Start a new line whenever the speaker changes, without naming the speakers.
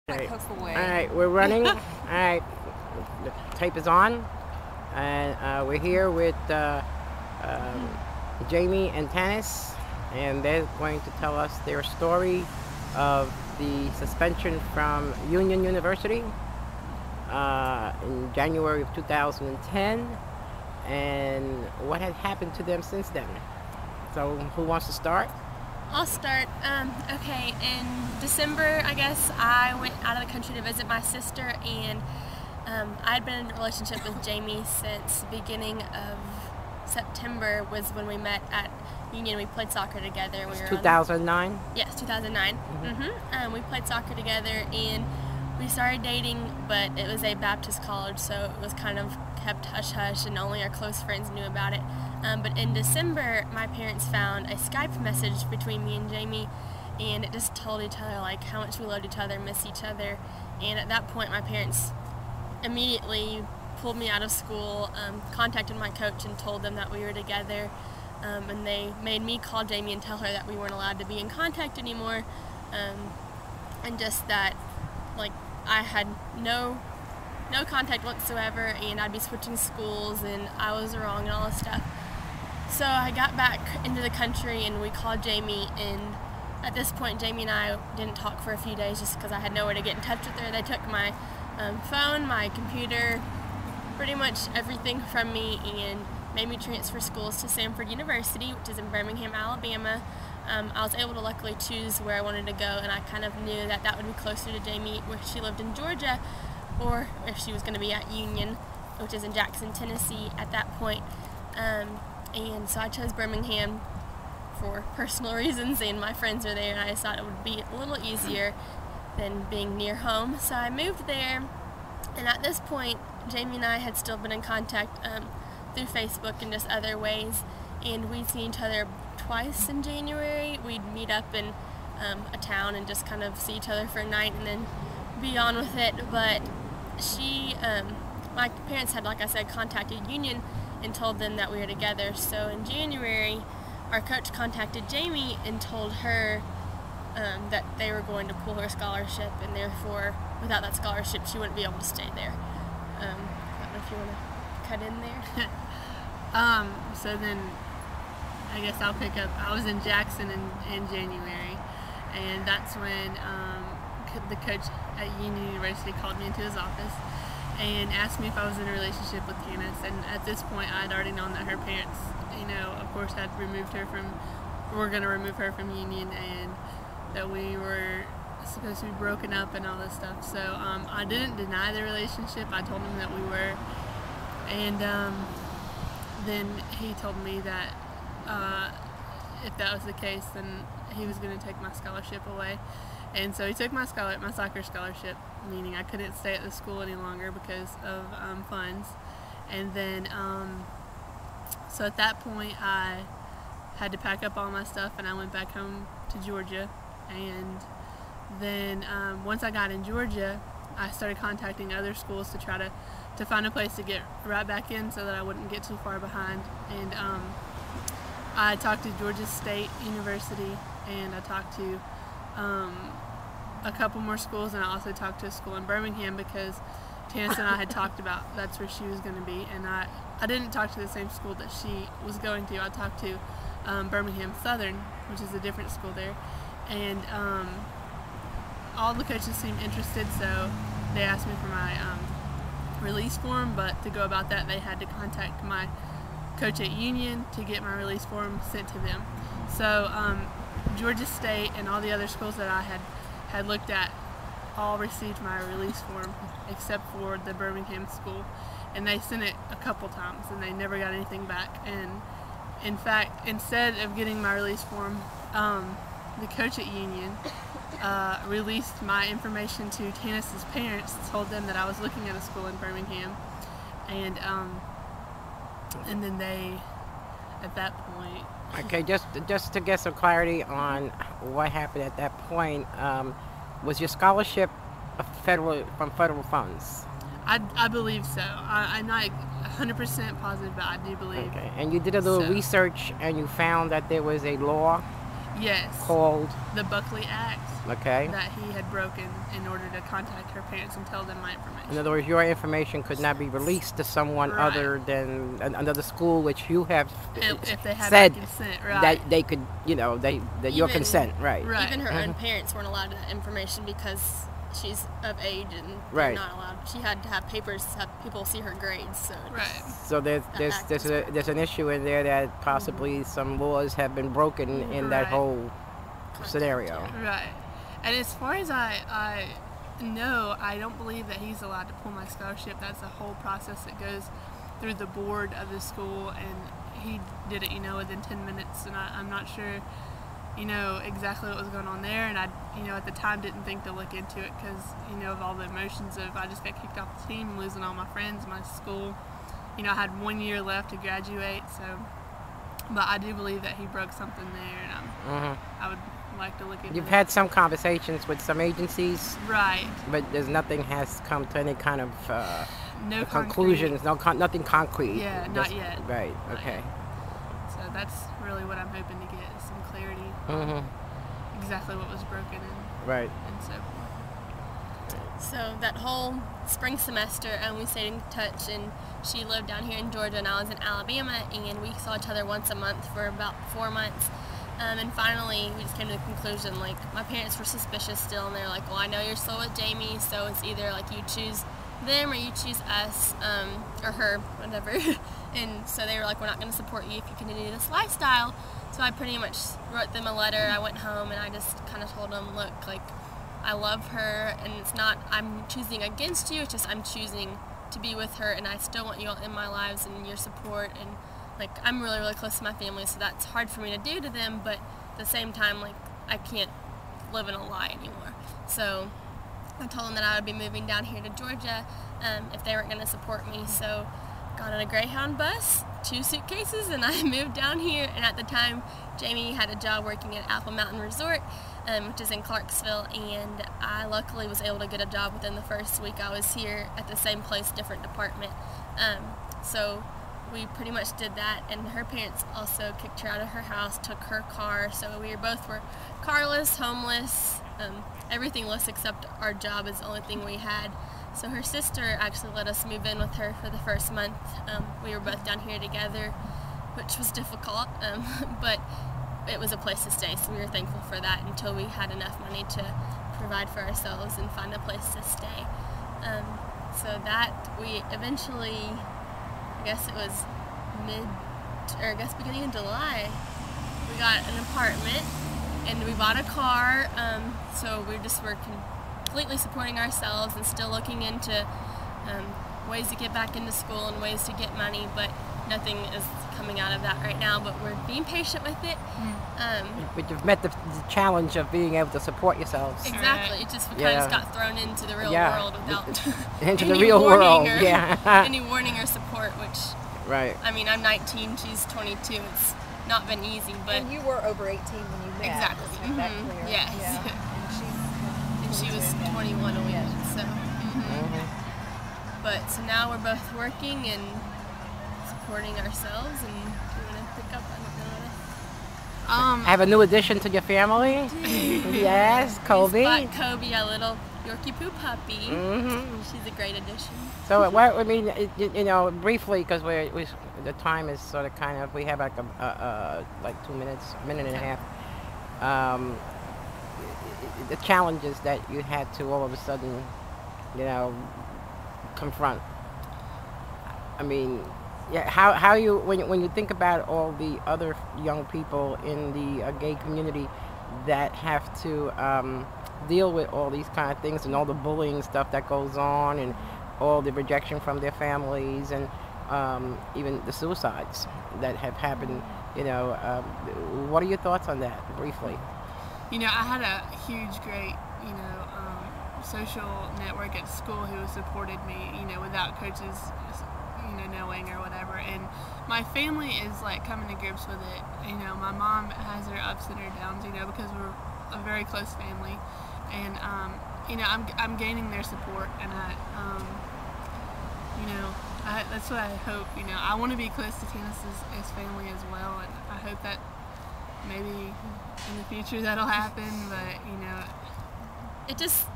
Okay.
All
right, we're running. All right, the tape is on, and we're here with Jamie and Tanis, and they're going to tell us their story of the suspension from Union University in January of 2010, and what had happened to them since then. So, who wants to start?
I'll start. Okay, in December, I guess, I went out of the country to visit my sister, and I'd been in a relationship with Jamie since the beginning of September was when we met at Union. We played soccer together.
We were 2009?
Yes, 2009. We played soccer together, and we started dating, but it was a Baptist college, so it was kind of kept hush-hush, and only our close friends knew about it. But in December, my parents found a Skype message between me and Jamie, and it just told each other like how much we loved each other, miss each other. And at that point, my parents immediately pulled me out of school, contacted my coach and told them that we were together, and they made me call Jamie and tell her that we weren't allowed to be in contact anymore, and just that like I had no contact whatsoever, and I'd be switching schools, and I was wrong and all this stuff. So I got back into the country, and we called Jamie, and at this point Jamie and I didn't talk for a few days just because I had nowhere to get in touch with her. They took my phone, my computer, pretty much everything from me, and made me transfer schools to Samford University, which is in Birmingham, Alabama. I was able to luckily choose where I wanted to go, and I kind of knew that that would be closer to Jamie, where she lived in Georgia, or if she was going to be at Union, which is in Jackson, Tennessee at that point. And so I chose Birmingham for personal reasons, and my friends are there, and I just thought it would be a little easier than being near home. So I moved there, and at this point, Jamie and I had still been in contact through Facebook and just other ways, and we'd seen each other twice in January. We'd meet up in a town and just kind of see each other for a night and then be on with it. But my parents had, like I said, contacted Union and told them that we were together. So in January, our coach contacted Jamie and told her that they were going to pull her scholarship, and therefore, without that scholarship, she wouldn't be able to stay there. I don't know if you want to cut in there.
So then, I guess I'll pick up. I was in Jackson in January, and that's when the coach at Union University called me into his office and asked me if I was in a relationship with Tanis. And at this point, I'd already known that her parents, of course, had were going to remove her from Union, and that we were supposed to be broken up and all this stuff. So I didn't deny the relationship. I told him that we were, and then he told me that if that was the case, then he was going to take my scholarship away. And so he took my soccer scholarship, meaning I couldn't stay at the school any longer because of funds. And then, so at that point, I had to pack up all my stuff, and I went back home to Georgia. And then once I got in Georgia, I started contacting other schools to try to find a place to get right back in so that I wouldn't get too far behind. And I talked to Georgia State University, and I talked to a couple more schools, and I also talked to a school in Birmingham because Tanis and I had talked about that's where she was going to be. And I didn't talk to the same school that she was going to. I talked to Birmingham Southern, which is a different school there, and all the coaches seemed interested, so they asked me for my release form. But to go about that, they had to contact my coach at Union to get my release form sent to them. So Georgia State and all the other schools that I had looked at all received my release form except for the Birmingham school, and they sent it a couple times and they never got anything back. And in fact, instead of getting my release form, the coach at Union released my information to Tanis's parents, told them that I was looking at a school in Birmingham, and then they, at that point.
Okay, just to get some clarity on what happened at that point, was your scholarship from federal funds?
I believe so. I'm not 100% positive, but I do believe.
Okay, and you did a little research, and you found that there was a law
Yes.
called?
The Buckley Act.
Okay.
That he had broken in order to contact her parents and tell them my information.
In other words, your information could not be released to someone
Right.
other than another school, which you have
If they had
said
my consent, right.
that they could, that your consent, right?
Right.
Even her own parents weren't allowed that information because she's of age and they're
Right.
not allowed. She had to have papers to have people see her grades. So
Right.
So there's
act is
there's an issue in there that possibly some laws have been broken in that
Right.
whole scenario.
Right. And as far as I know, I don't believe that he's allowed to pull my scholarship. That's a whole process that goes through the board of the school, and he did it, within 10 minutes, and I'm not sure, exactly what was going on there, and I, at the time didn't think to look into it because, of all the emotions of I just got kicked off the team, losing all my friends, my school. I had 1 year left to graduate, so, but I do believe that he broke something there, and I would like to look into
You've
it.
had some conversations with some agencies,
Right.
but nothing has come to any kind of
No
conclusions, nothing concrete.
Yeah, not yet.
Right,
Not
okay.
yet. So that's really what I'm hoping to get, is some clarity on exactly what was broken
Right.
and so forth.
So that whole spring semester, we stayed in touch, and she lived down here in Georgia, and I was in Alabama, and we saw each other once a month for about 4 months. And finally, we just came to the conclusion, like, my parents were suspicious still, and they're like, well, I know you're still with Jamie, so it's either, like, you choose them or you choose us, or her, whatever. And so they were like, we're not going to support you if you continue this lifestyle. So I pretty much wrote them a letter. I went home, and I just kind of told them, look, like, I love her, and it's not I'm choosing against you, it's just I'm choosing to be with her, and I still want you all in my lives and your support, and like I'm really, really close to my family, so that's hard for me to do to them, but at the same time, like, I can't live in a lie anymore. So I told them that I would be moving down here to Georgia if they weren't going to support me, so got on a Greyhound bus, 2 suitcases, and I moved down here. And at the time, Jamie had a job working at Apple Mountain Resort, which is in Clarksville, and I luckily was able to get a job within the first week I was here at the same place, different department. So we pretty much did that, and her parents also kicked her out of her house, took her car, so we both were carless, homeless, everythingless except our job is the only thing we had. So her sister actually let us move in with her for the first month. We were both down here together, which was difficult, but it was a place to stay, so we were thankful for that until we had enough money to provide for ourselves and find a place to stay. So that we eventually, I guess it was beginning of July, we got an apartment and we bought a car, so we're completely supporting ourselves and still looking into ways to get back into school and ways to get money, but nothing is coming out of that right now, but we're being patient with it.
But you've met the challenge of being able to support yourselves.
Exactly. It just kind of just got thrown into the real world without
into
any
the real world,
or,
yeah.
any warning or support, which,
Right.
I mean, I'm 19, she's 22. It's not been easy, but...
And you were over 18 when you met.
Exactly.
Let's make that clear.
Yes.
Yeah.
And she was 21 when we met, so... But, so now we're both working and supporting ourselves, and do you want to pick up? I don't know.
I have a new addition to your family. Yes, Kobe.
We bought Kobe, a little Yorkie Poo puppy. She's a great addition.
So, briefly, because the time is sort of kind of, we have like like 2 minutes, a minute and a half. The challenges that you had to all of a sudden, confront. I mean, yeah, how you when you think about all the other young people in the gay community that have to deal with all these kind of things and all the bullying stuff that goes on and all the rejection from their families and even the suicides that have happened, what are your thoughts on that, briefly?
I had a huge, great, social network at school who supported me, without coaches, knowing or whatever. And my family is like coming to grips with it. My mom has her ups and her downs, because we're a very close family. And, I'm gaining their support, and that's what I hope. I want to be close to Tannis's family as well, and I hope that maybe in the future that'll happen, but you know,
It just